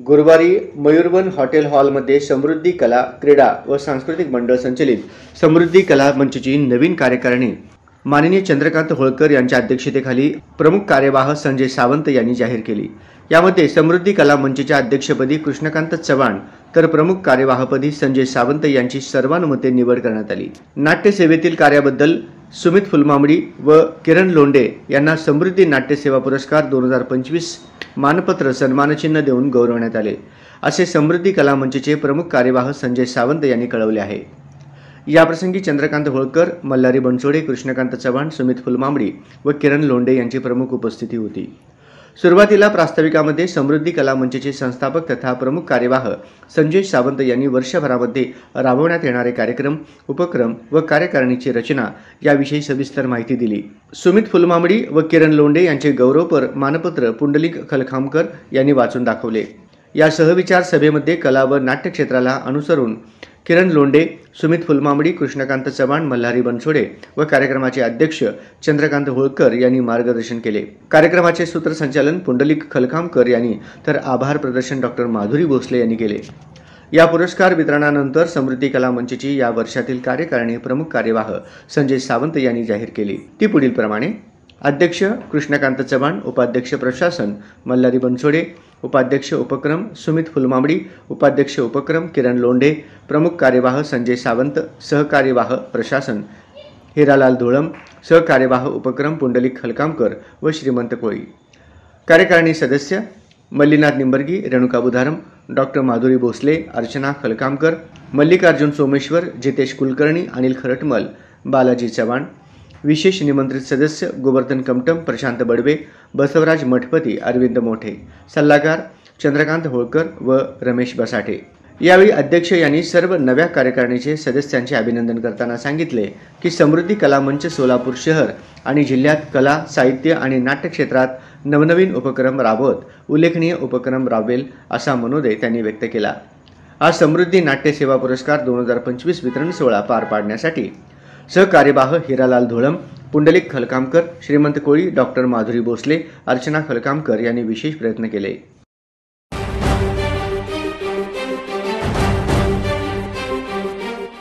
गुरुवारी मयूरवन हॉटेल हॉलमध्ये समृद्धी कला क्रीडा व सांस्कृतिक मंडळ संचलित समृद्धी कला मंचची नवीन कार्यकारिणी माननीय चंद्रकांत होळकर यांच्या अध्यक्षतेखाली प्रमुख कार्यवाह संजय सावंत यांनी जाहीर केली। यामध्ये समृद्धी कला मंचच्या अध्यक्षपदी कृष्णकांत चव्हाण तर प्रमुख कार्यवाहपदी संजय सावंत यांची सर्वानुमते निवड करण्यात आली। नाट्य सेवेतील कार्याबद्दल सुमित फुलमामडी व किरण लोंढे यांना समृद्धी नाट्यसेवा पुरस्कार 2025 मानपत्र सन्मानचिन्ह देऊन गौरवण्यात आले, असे समृद्धी कला मंचचे प्रमुख कार्यवाह संजय सावंत यांनी कळवले आहे। याप्रसंगी चंद्रकांत होळकर, मल्हारी बनसोडे, कृष्णकांत चव्हाण, सुमित फुलमामडी व किरण लोंढे यांची प्रमुख उपस्थिती होती। सुरुवातीला प्रास्ताविकामध्ये समृद्धी कला मंचचे संस्थापक तथा प्रमुख कार्यवाह संजय सावंत यांनी वर्षभरामध्ये राबवण्यात येणारे कार्यक्रम, उपक्रम व कार्यकारिणीची रचना याविषयी सविस्तर माहिती दिली। सुमित फुलमामडी व किरण लोंढे यांचे गौरवपर मानपत्र पुंडलिक खलखामकर यांनी वाचून दाखवले। या सहविचार सभेमध्ये कला व नाट्य क्षेत्राला अनुसरून किरण लोंढे, सुमित फुलमामडी, कृष्णकांत चव्हाण, मल्हारी बनसोडे व कार्यक्रमाचे अध्यक्ष चंद्रकांत होळकर यांनी मार्गदर्शन केले। कार्यक्रमाचे सूत्रसंचालन पुंडलिक खलखामकर यांनी तर आभार प्रदर्शन डॉ. माधुरी भोसले यांनी केले। या पुरस्कार वितरणानंतर समृद्धी कला मंचची या वर्षातील कार्यकारिणी प्रमुख कार्यवाह संजय सावंत यांनी जाहीर केली। ती पुढील प्रमाणे: अध्यक्ष कृष्णकांत चव्हाण, उपाध्यक्ष प्रशासन मल्हारी बनसोडे, उपाध्यक्ष उपक्रम सुमित फुलमामडी, उपाध्यक्ष उपक्रम किरण लोंढे, प्रमुख कार्यवाह संजय सावंत, सहकार्यवाह प्रशासन हिरालाल धोळम, सहकार्यवाह उपक्रम पुंडलिक खलकामकर व श्रीमंत कोळी। कार्यकारिणी सदस्य: मल्लीनाथ निंबर्गी, रेणुका बुधारम, डॉ. माधुरी भोसले, अर्चना खलकामकर, मल्लिकार्जुन सोमेश्वर, जितेश कुलकर्णी, अनिल खरटमल, बालाजी चव्हाण। विशेष निमंत्रित सदस्य: गोवर्धन कमटम, प्रशांत बडवे, बसवराज मठपती, अरविंद मोठे। सल्लागार: चंद्रकांत होळकर व रमेश बसाटे। यावेळी अध्यक्ष यांनी सर्व नव्या कार्यकारिणीचे सदस्यांचे अभिनंदन करताना सांगितले की समृद्धी कला मंच सोलापूर शहर आणि जिल्ह्यात कला, साहित्य आणि नाट्य क्षेत्रात नवनवीन उपक्रम राबवत उल्लेखनीय उपक्रम राबवेल असा मनोदय त्यांनी व्यक्त केला। आज समृद्धी नाट्यसेवा पुरस्कार 2025 वितरण सोहळा पार पाडण्यासाठी सहकार्यवाह हिरालाल धोळम, पुंडलिक खलकामकर, श्रीमंत कोळी, डॉ. माधुरी भोसले, अर्चना खलकामकर यांनी विशेष प्रयत्न केले।